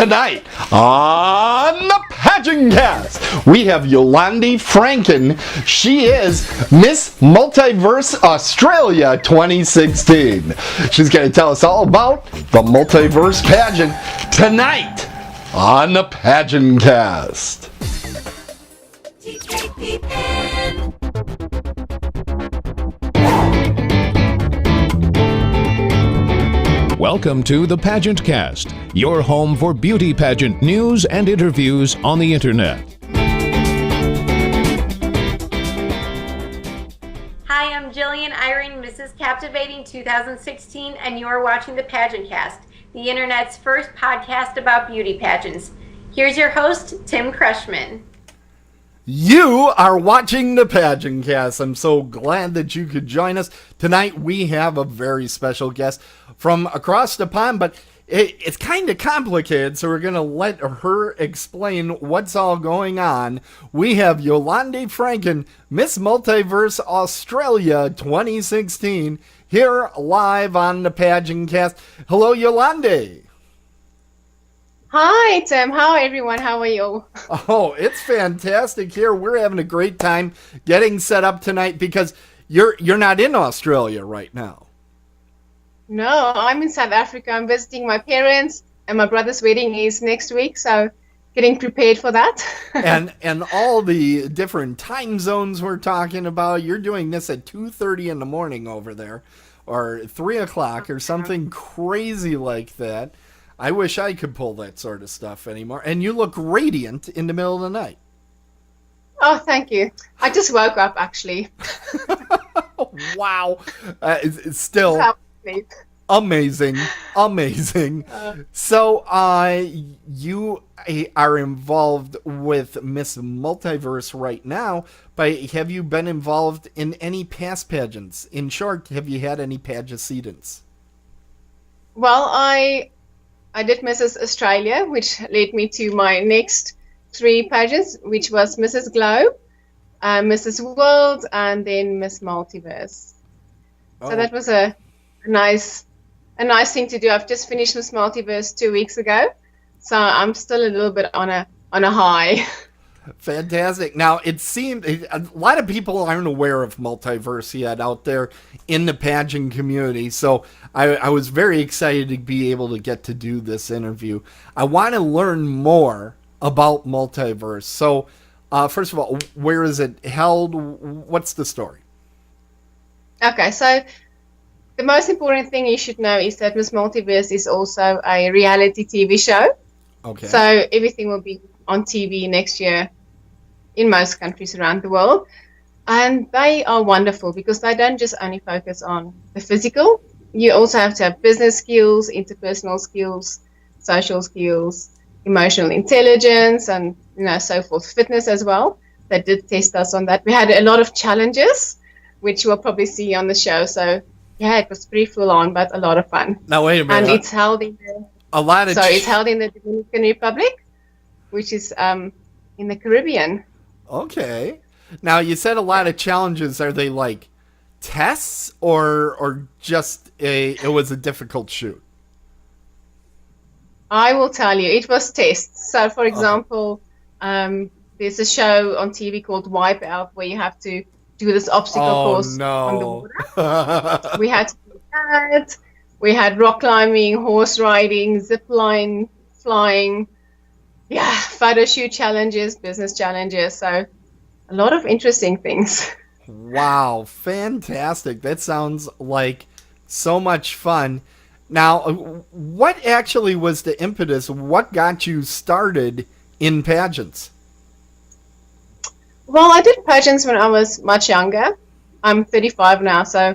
Tonight on the PageantCast, we have Yolandi Franken. She is Miss Multiverse Australia 2016. She's going to tell us all about the Multiverse pageant tonight on the PageantCast. Welcome to the PageantCast, your home for beauty pageant news and interviews on the internet. Hi, I'm Jillian Irene, Mrs. Captivating 2016, and you are watching the PageantCast, the internet's first podcast about beauty pageants. Here's your host, Tim Krushman. You are watching the PageantCast. I'm so glad that you could join us. Tonight we have a very special guest from across the pond, but it's kind of complicated, so we're going to let her explain what's all going on. We have Yolandi Franken, Miss Multiverse Australia 2016, here live on the PageantCast. Hello, Yolandi. Hi, Tim. How everyone? How are you? Oh, it's fantastic here. We're having a great time getting set up tonight because you're not in Australia right now. No, I'm in South Africa. I'm visiting my parents, and my brother's wedding is next week, so getting prepared for that. and all the different time zones we're talking about. You're doing this at 2:30 in the morning over there, or 3 o'clock, or something crazy like that. I wish I could pull that sort of stuff anymore. And you look radiant in the middle of the night. Oh, thank you. I just woke up, actually. Wow. It's still amazing. So you are involved with Miss Multiverse right now, but have you been involved in any past pageants? In short, have you had any pageantants? Well, I did Mrs. Australia, which led me to my next 3 pageants, which was Mrs. Globe, Mrs. World, and then Miss Multiverse. Oh. So that was a nice thing to do. I've just finished Miss Multiverse 2 weeks ago, so I'm still a little bit on a high. Fantastic. Now, it seemed a lot of people aren't aware of Multiverse yet out there in the pageant community, so I was very excited to be able to get to do this interview. I want to learn more about Multiverse. So, first of all, where is it held? What's the story? Okay, so the most important thing you should know is that Miss Multiverse is also a reality TV show. Okay. So everything will be on TV next year in most countries around the world. And they are wonderful because they don't just only focus on the physical. You also have to have business skills, interpersonal skills, social skills, emotional intelligence, and so forth. Fitness as well. They did test us on that. We had a lot of challenges, which you'll probably see on the show. So yeah, it was pretty full on, but a lot of fun. Now wait a minute. And it's held in it's held in the Dominican Republic, which is in the Caribbean. Okay. Now, you said a lot of challenges. Are they like tests or just it was a difficult shoot? I will tell you, it was tests. So, for example, there's a show on TV called Wipeout where you have to do this obstacle course on the water. We had to do that. We had rock climbing, horse riding, zip line, flying. Yeah, photo shoot challenges, business challenges, so a lot of interesting things. Wow, fantastic. That sounds like so much fun. Now, what actually was the impetus? What got you started in pageants? Well, I did pageants when I was much younger. I'm 35 now, so,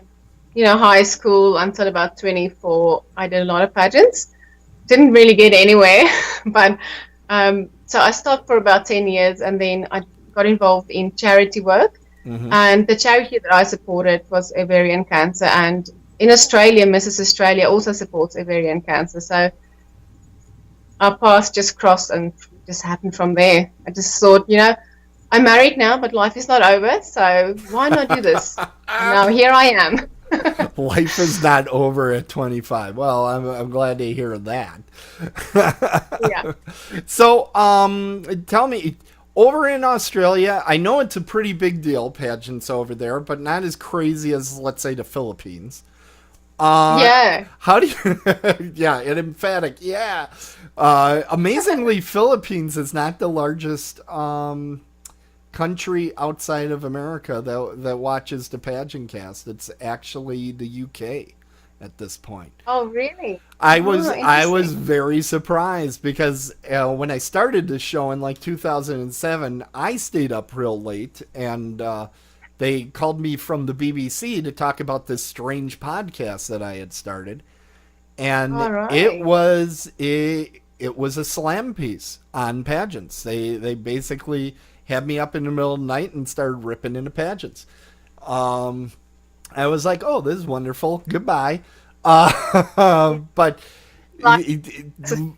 high school until about 24, I did a lot of pageants. Didn't really get anywhere, but so I stopped for about 10 years, and then I got involved in charity work. Mm-hmm. And the charity that I supported was ovarian cancer. And in Australia, Mrs. Australia also supports ovarian cancer. So our paths just crossed and just happened from there. I just thought, I'm married now, but life is not over. So why not do this? Now here I am. Life is not over at 25. Well, I'm glad to hear that. Yeah. So, tell me, over in Australia, I know it's a pretty big deal, pageants over there, but not as crazy as, let's say, the Philippines. Yeah. How do you? Yeah, an emphatic. Yeah. Amazingly, Philippines is not the largest country outside of America that watches the PageantCast. It's actually the UK at this point. Oh, really? I was very surprised because when I started this show in like 2007, I stayed up real late, and they called me from the BBC to talk about this strange podcast that I had started, and it was a slam piece on pageants. They basically had me up in the middle of the night and started ripping into pageants. I was like, oh, this is wonderful. Goodbye. But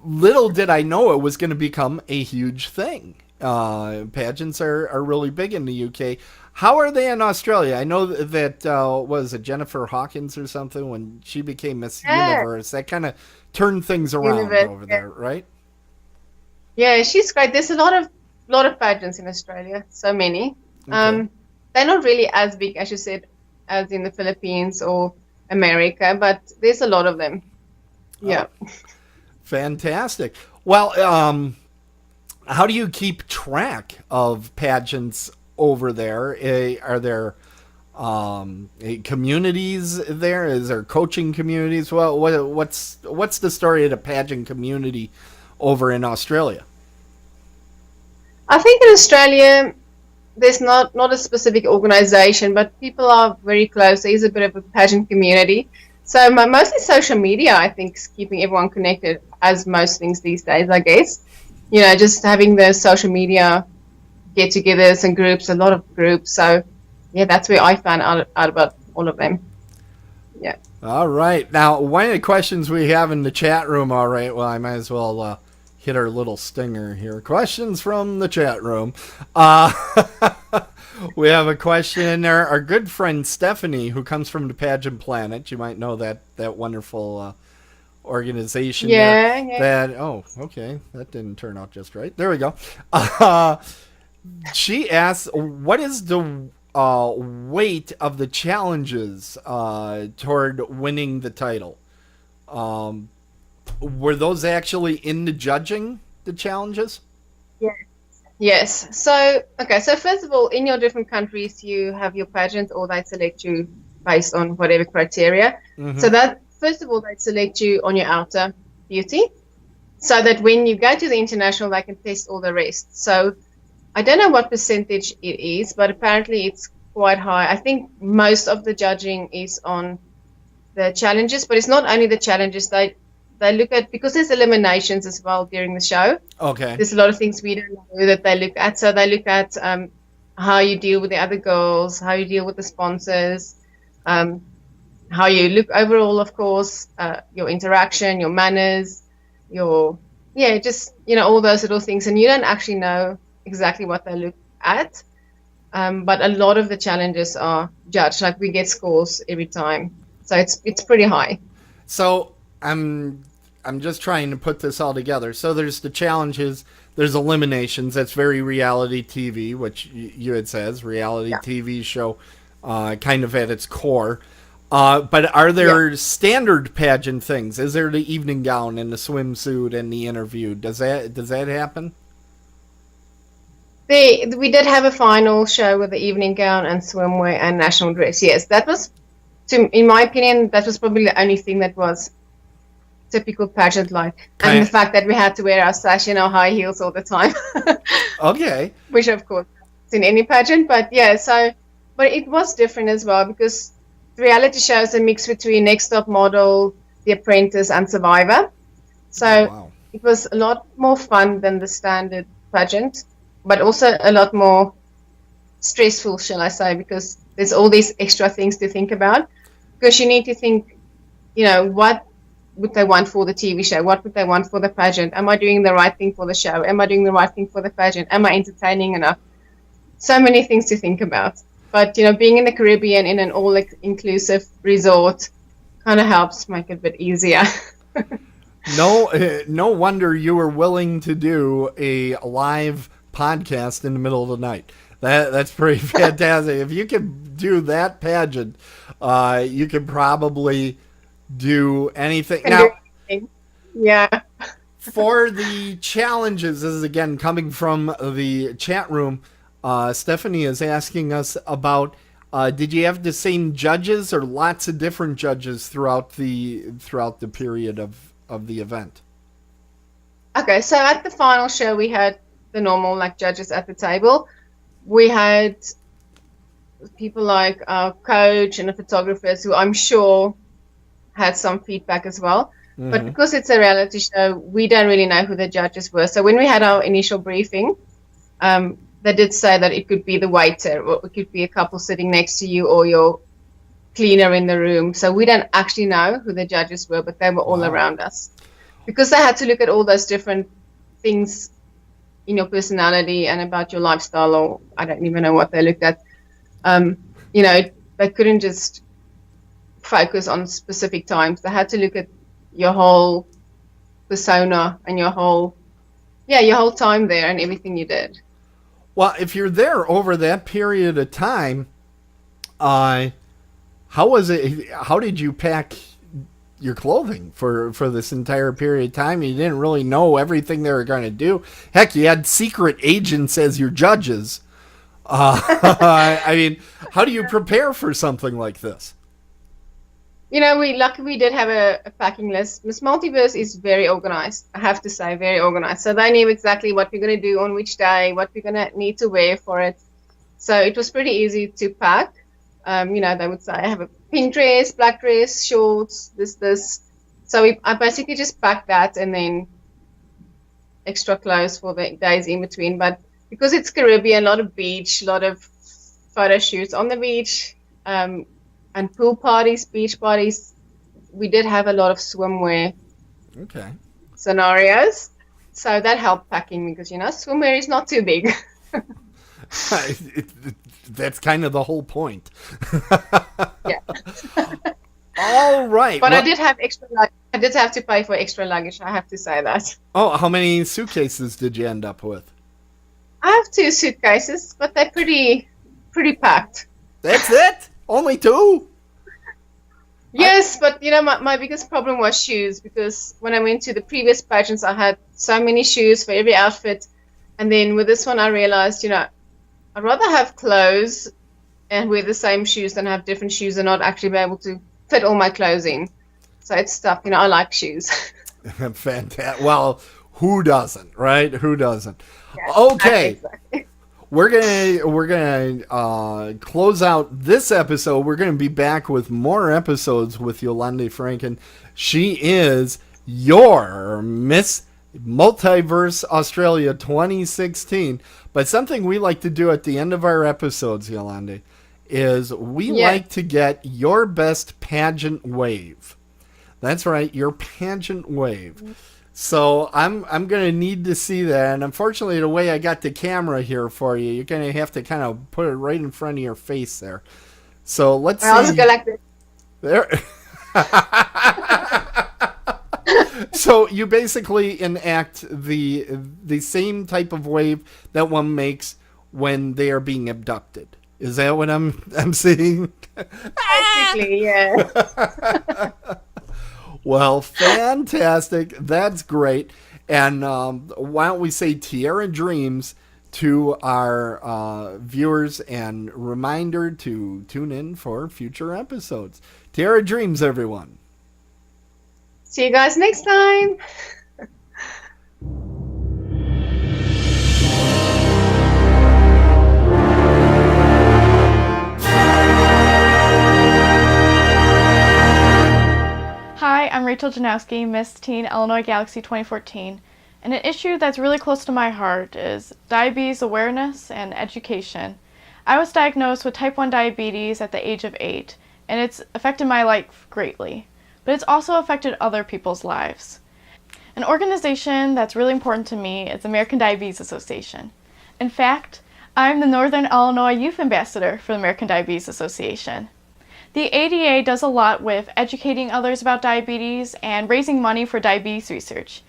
little did I know it was going to become a huge thing. Pageants are really big in the UK. How are they in Australia? I know that was it Jennifer Hawkins or something when she became Miss Universe. That kind of turned things around over there, right? Yeah, she's great. There's a lot of pageants in Australia. So many. Okay. They're not really as big, as you said, as in the Philippines or America, but there's a lot of them. Yeah. Oh, fantastic. Well, how do you keep track of pageants over there? Are there communities there? Is there coaching communities? Well, what's the story of the pageant community over in Australia? I think in Australia, there's not a specific organization, but people are very close. There is a bit of a pageant community. So mostly social media, I think, is keeping everyone connected, as most things these days, I guess. You know, just having the social media get-togethers and groups, a lot of groups. So, yeah, that's where I found out about all of them. Yeah. All right. Now, one of the questions we have in the chat room, all right, well, I might as well hit our little stinger here. Questions from the chat room. We have a question in there. Our good friend Stephanie, who comes from the Pageant Planet, you might know that wonderful organization. Yeah. Oh, okay. That didn't turn out just right. There we go. She asks, what is the weight of the challenges toward winning the title? Were those actually in the judging, the challenges? Yes. So first of all, in your different countries, you have your pageant, or they select you based on whatever criteria. Mm-hmm. So that, first of all, they select you on your outer beauty, so that when you go to the international, they can test all the rest. So I don't know what percentage it is, but apparently it's quite high. I think most of the judging is on the challenges, but it's not only the challenges. They look at, because there's eliminations as well during the show. Okay. There's a lot of things we don't know that they look at. So they look at how you deal with the other girls, how you deal with the sponsors, how you look overall, of course, your interaction, your manners, just, all those little things. And you don't actually know exactly what they look at. But a lot of the challenges are judged. Like, we get scores every time. So it's pretty high. So I'm just trying to put this all together. So there's the challenges, there's eliminations. That's very reality TV, which you had says, reality TV show kind of at its core. But are there standard pageant things? Is there the evening gown and the swimsuit and the interview? Does that happen? We did have a final show with the evening gown and swimwear and national dress. Yes, that was, in my opinion, that was probably the only thing that was typical pageant like, and the fact that we had to wear our sash and our high heels all the time. Okay. Which, of course, it's in any pageant, but it was different as well, because the reality show is a mix between Next Top Model, The Apprentice, and Survivor. So It was a lot more fun than the standard pageant, but also a lot more stressful, shall I say, because there's all these extra things to think about. Because you need to think, what would they want for the TV show? What would they want for the pageant? Am I doing the right thing for the show? Am I doing the right thing for the pageant? Am I entertaining enough? So many things to think about. But, being in the Caribbean in an all-inclusive resort kind of helps make it a bit easier. No wonder you were willing to do a live podcast in the middle of the night. That's pretty fantastic. If you can do that pageant, you can probably do anything. Yeah. For the challenges, this is again coming from the chat room. Stephanie is asking us about, did you have the same judges or lots of different judges throughout the period of the event? Okay, so at the final show, we had the normal judges at the table. We had people like our coach and the photographers who I'm sure had some feedback as well. Mm-hmm. But because it's a reality show, we don't really know who the judges were. So when we had our initial briefing, they did say that it could be the waiter, or it could be a couple sitting next to you, or your cleaner in the room. So we don't actually know who the judges were, but they were all around us. Because they had to look at all those different things in your personality and about your lifestyle, or I don't even know what they looked at. They couldn't just focus on specific times. They had to look at your whole persona and your whole time there and everything you did. Well, if you're there over that period of time, how was it? How did you pack your clothing for this entire period of time? You didn't really know everything they were going to do. Heck, you had secret agents as your judges. I mean, how do you prepare for something like this? We did have a packing list. Miss Multiverse is very organized. I have to say, very organized. So they knew exactly what we're going to do on which day, what we're going to need to wear for it. So it was pretty easy to pack. They would say, I have a pink dress, black dress, shorts, this. So I basically just packed that and then extra clothes for the days in between. But because it's Caribbean, a lot of beach, a lot of photo shoots on the beach, and pool parties, beach parties, we did have a lot of swimwear scenarios. So that helped packing because, swimwear is not too big. That's kind of the whole point. Yeah. All right. But I did have extra luggage. I did have to pay for extra luggage. I have to say that. Oh, how many suitcases did you end up with? I have 2 suitcases, but they're pretty packed. That's it? Only 2? Yes, but my biggest problem was shoes, because when I went to the previous pageants, I had so many shoes for every outfit. And then with this one, I realized, I'd rather have clothes and wear the same shoes than have different shoes and not actually be able to fit all my clothes in. So it's tough. I like shoes. Fantastic. Well, who doesn't, right? Who doesn't? Yeah, okay. Exactly. We're gonna close out this episode. We're gonna be back with more episodes with Yolandi Franken. She is your Miss Multiverse Australia 2016. But something we like to do at the end of our episodes, Yolandi, is we like to get your best pageant wave. That's right, your pageant wave. So I'm going to need to see that. And unfortunately, the way I got the camera here for you, you're going to have to kind of put it right in front of your face there. So let's see. I'll just go like this. There. So you basically enact the same type of wave that one makes when they are being abducted. Is that what I'm seeing? Basically, yeah. Well, fantastic. That's great. And why don't we say Tierra Dreams to our viewers, and reminder to tune in for future episodes. Tierra Dreams, everyone. See you guys next time. Hi, I'm Rachel Janowski, Miss Teen Illinois Galaxy 2014, and an issue that's really close to my heart is diabetes awareness and education. I was diagnosed with type 1 diabetes at the age of 8, and it's affected my life greatly, but it's also affected other people's lives. An organization that's really important to me is the American Diabetes Association. In fact, I'm the Northern Illinois Youth Ambassador for the American Diabetes Association. The ADA does a lot with educating others about diabetes and raising money for diabetes research.